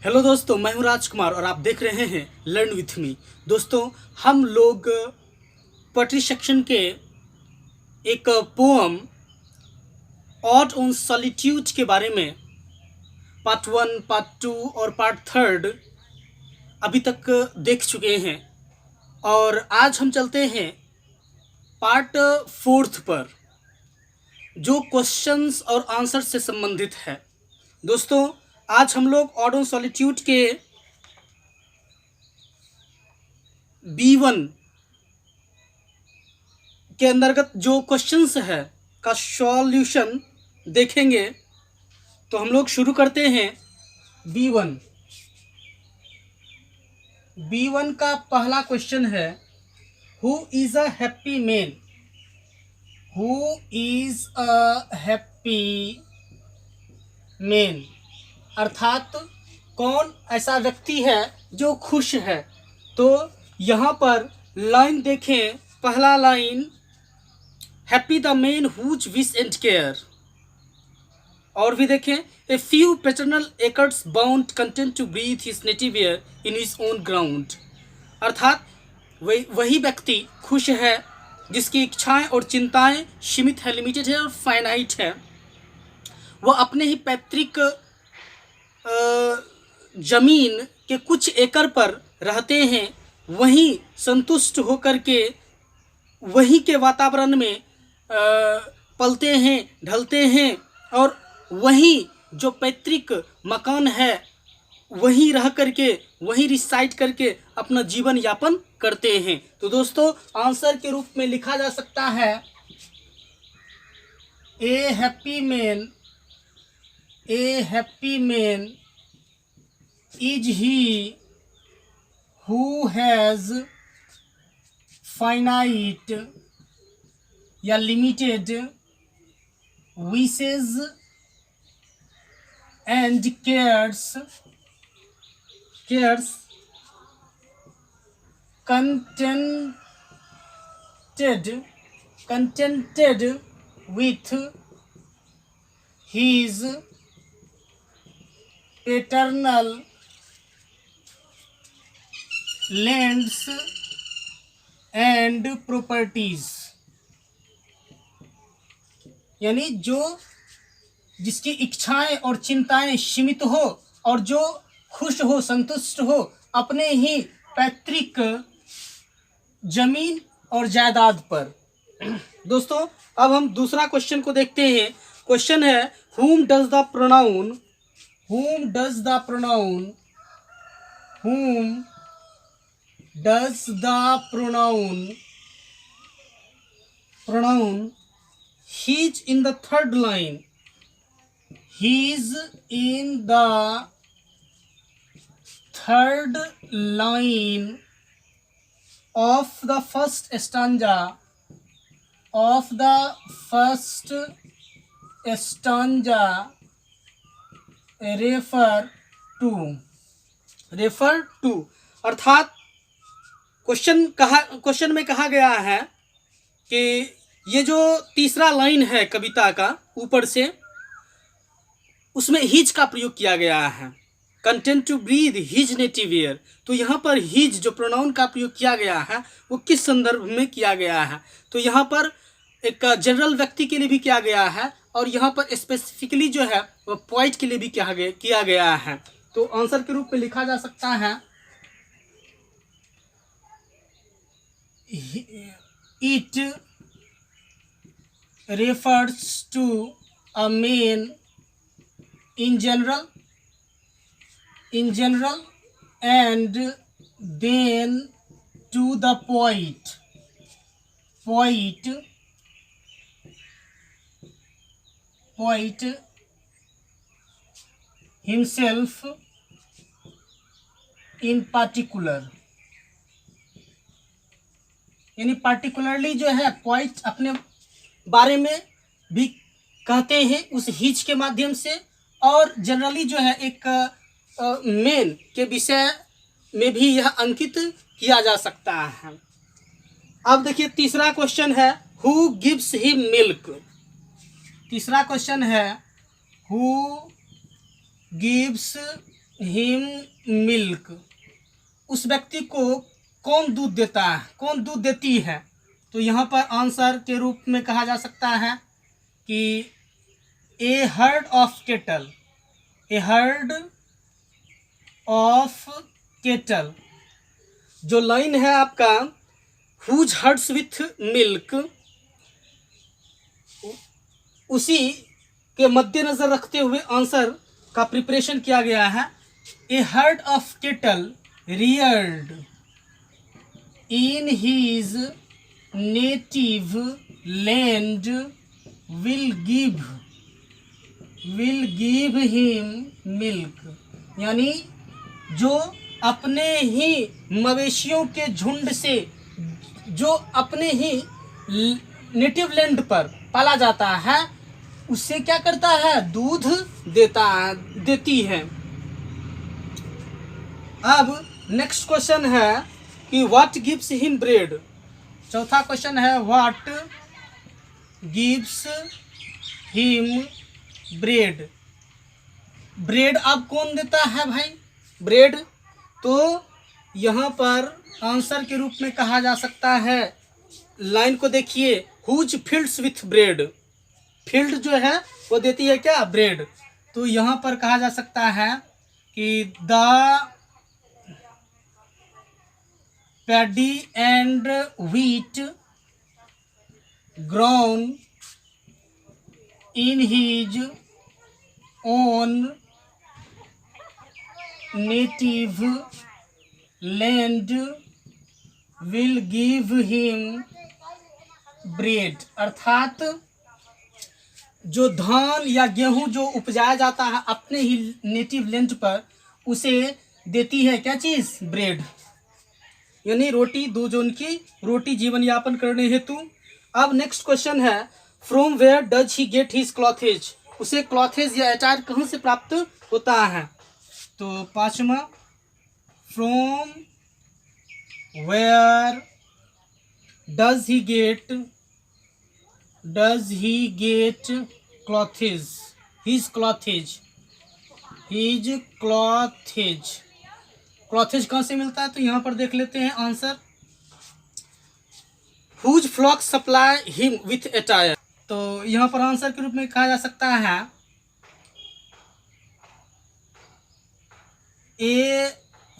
Hello दोस्तों, मैं हूं राजकुमार और आप देख रहे हैं लर्न विथ मी। दोस्तों, हम लोग पोएट्री सेक्शन के एक पोअम ऑड ऑन सॉलिट्यूड के बारे में पार्ट 1, पार्ट 2 और पार्ट 3 अभी तक देख चुके हैं और आज हम चलते हैं पार्ट 4 पर, जो क्वेश्चंस और आंसर से संबंधित है। दोस्तों, आज हम लोग ऑड ऑन सॉलिट्यूड के B1 के अंतर्गत जो क्वेश्चंस है का सॉल्यूशन देखेंगे। तो हम लोग शुरू करते हैं B1। B1 का पहला क्वेश्चन है, who is a happy man? Who is a happy man अर्थात कौन ऐसा व्यक्ति है जो खुश है। तो यहाँ पर लाइन देखें, पहला line, happy the man whose wish and care. और भी देखें, a few paternal acres bound content to breathe his native air in his own ground. अर्थात वही व्यक्ति खुश है जिसकी इच्छाएं और चिंताएं सीमित है, लिमिटेड है और फाइनाइट है। वह अपने ही पैतृक जमीन के कुछ एकड़ पर रहते हैं, वहीं संतुष्ट होकर के वहीं के वातावरण में पलते हैं, ढलते हैं और वहीं जो पैतृक मकान है वहीं रह करके, वहीं रिसाइड करके अपना जीवन यापन करते हैं। तो दोस्तों, आंसर के रूप में लिखा जा सकता है, ए happy man is he who has finite या limited wishes and cares contented with his paternal lands and properties। यानी जिसकी इच्छाएं और चिंताएं सीमित हो और जो खुश हो, संतुष्ट हो अपने ही पैतृक जमीन और जायदाद पर। दोस्तों, अब हम दूसरा क्वेश्चन को देखते हैं। क्वेश्चन है, whom does the pronoun he's in the third line, he's in the third line of the first stanza refer to अर्थात क्वेश्चन में कहा गया है कि ये जो तीसरा लाइन है कविता का ऊपर से, उसमें हिज का प्रयोग किया गया है, content to breathe his native air. तो यहाँ पर हिज जो प्रोनाउन का प्रयोग किया गया है वो किस संदर्भ में किया गया है? तो यहाँ पर एक जनरल व्यक्ति के लिए भी किया गया है और यहाँ पर स्पेसिफिकली जो है वो पोइट के लिए भी किया गया है। तो आंसर के रूप में लिखा जा सकता है, it refers to a man in general and then to the poet himself in particular। यानी पार्टिकुलरली जो है पोइट अपने बारे में भी कहते हैं उस हिज के माध्यम से, और जनरली जो है एक मेन के विषय में भी यह अंकित किया जा सकता है। अब देखिए, तीसरा क्वेश्चन है, हु गिव्स हिम मिल्क। तीसरा क्वेश्चन है, हु गिव्स हिम मिल्क, उस व्यक्ति को कौन दूध देता है, कौन दूध देती है? तो यहाँ पर आंसर के रूप में कहा जा सकता है कि a herd of cattle, a herd of cattle. जो लाइन है आपका हुज हर्ड्स विथ मिल्क, उसी के मद्देनजर रखते हुए आंसर का प्रिपरेशन किया गया है। A herd of cattle reared in his native land will give him milk, यानी जो अपने ही मवेशियों के झुंड से, जो अपने ही नेटिव लैंड पर पाला जाता है, उससे क्या करता है? दूध देती है। अब नेक्स्ट क्वेश्चन है कि व्हाट गिव्स हिम ब्रेड। चौथा क्वेश्चन है what gives him bread. Bread अब कौन देता है भाई? ब्रेड तो यहाँ पर आंसर के रूप में कहा जा सकता है, लाइन को देखिए, whose fields with bread, field जो है वो देती है क्या? ब्रेड। तो यहाँ पर कहा जा सकता है कि the paddy and wheat grown in his own native land will give him bread, अर्थात जो धान या गेहूं जो उपजाया जाता है अपने ही नेटिव लैंड पर, उसे देती है क्या चीज़? ब्रेड, यानी रोटी, दो जो उनकी रोटी जीवन यापन करने हेतु। अब नेक्स्ट क्वेश्चन है from where does he get his clothes, उसे क्लॉथेज या अटायर कहाँ से प्राप्त होता है? तो पांचवा, from where does he get clothes, his clothes कहाँ से मिलता है? तो यहाँ पर देख लेते हैं answer, whose flock supply him with attire. तो यहाँ पर आंसर के रूप में कहा जा सकता है a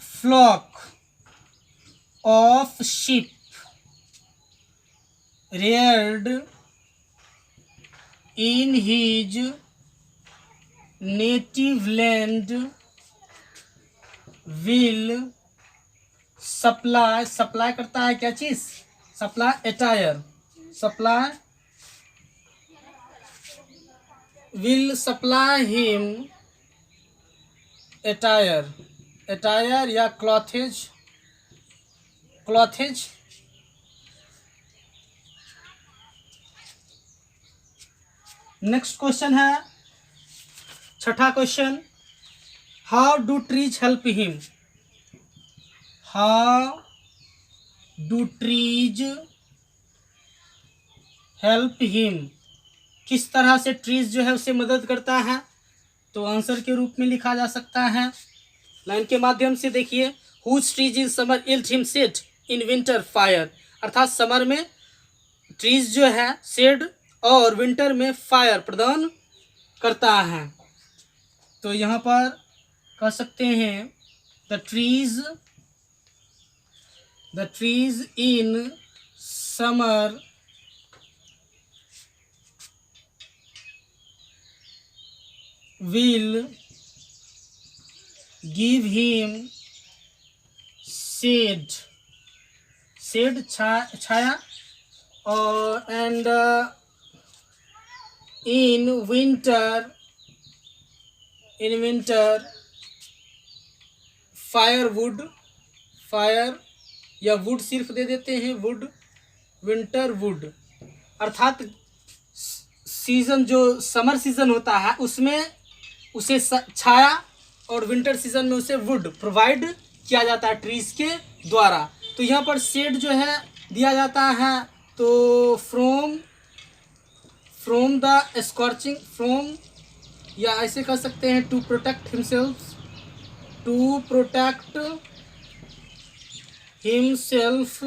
flock of sheep reared in his native land will supply करता है क्या चीज? Supply attire, will supply him attire या क्लॉथेज। नेक्स्ट क्वेश्चन है छठा question, how do trees help him. How do trees help him, किस तरह से ट्रीज जो है उसे मदद करता है? तो आंसर के रूप में लिखा जा सकता है, लाइन के माध्यम से देखिए, whose trees in summer yield him shade in winter fire, अर्थात समर में ट्रीज जो है शेड और विंटर में फायर प्रदान करता है। तो यहाँ पर कह सकते हैं the trees in summer will give him shade छाया, और and in winter फायर या वुड सिर्फ दे देते हैं, वुड, विंटर वुड, अर्थात सीजन जो समर सीजन होता है उसमें उसे छाया और विंटर सीजन में उसे वुड प्रोवाइड किया जाता है ट्रीज के द्वारा। तो यहाँ पर शेड जो है दिया जाता है, तो फ्रॉम द स्कॉर्चिंग, फ्रॉम या ऐसे कह सकते हैं to protect himself to protect himself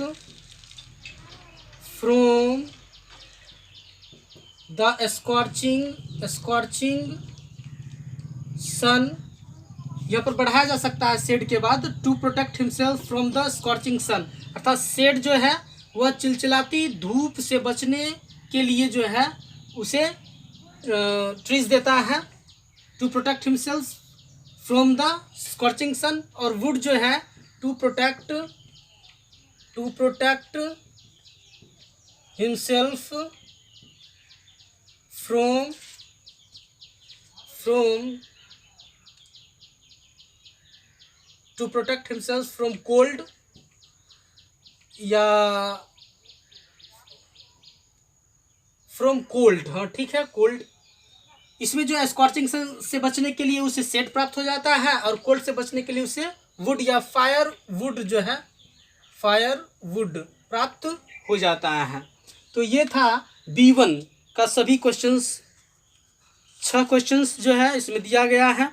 from the scorching sun. यहाँ पर बढ़ाया जा सकता है शेड के बाद, to protect himself from the scorching sun, अर्थात शेड जो है वह चिलचिलाती धूप से बचने के लिए जो है उसे ट्रीज देता है, to protect himself from the scorching sun. और वुड जो है to protect himself from to protect himself from cold, या फ्रॉम कोल्ड, हाँ ठीक है, कोल्ड। इसमें जो है स्कॉर्चिंग से बचने के लिए उसे शेड प्राप्त हो जाता है, और कोल्ड से बचने के लिए उसे वुड या फायर वुड जो है फायर वुड प्राप्त हो जाता है। तो ये था B1 का सभी क्वेश्चंस, 6 क्वेश्चंस जो है इसमें दिया गया है।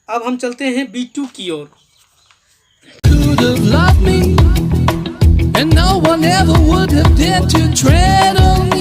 अब हम चलते हैं B2 की ओर। Could have loved me, and no one ever would have dared to tread on me.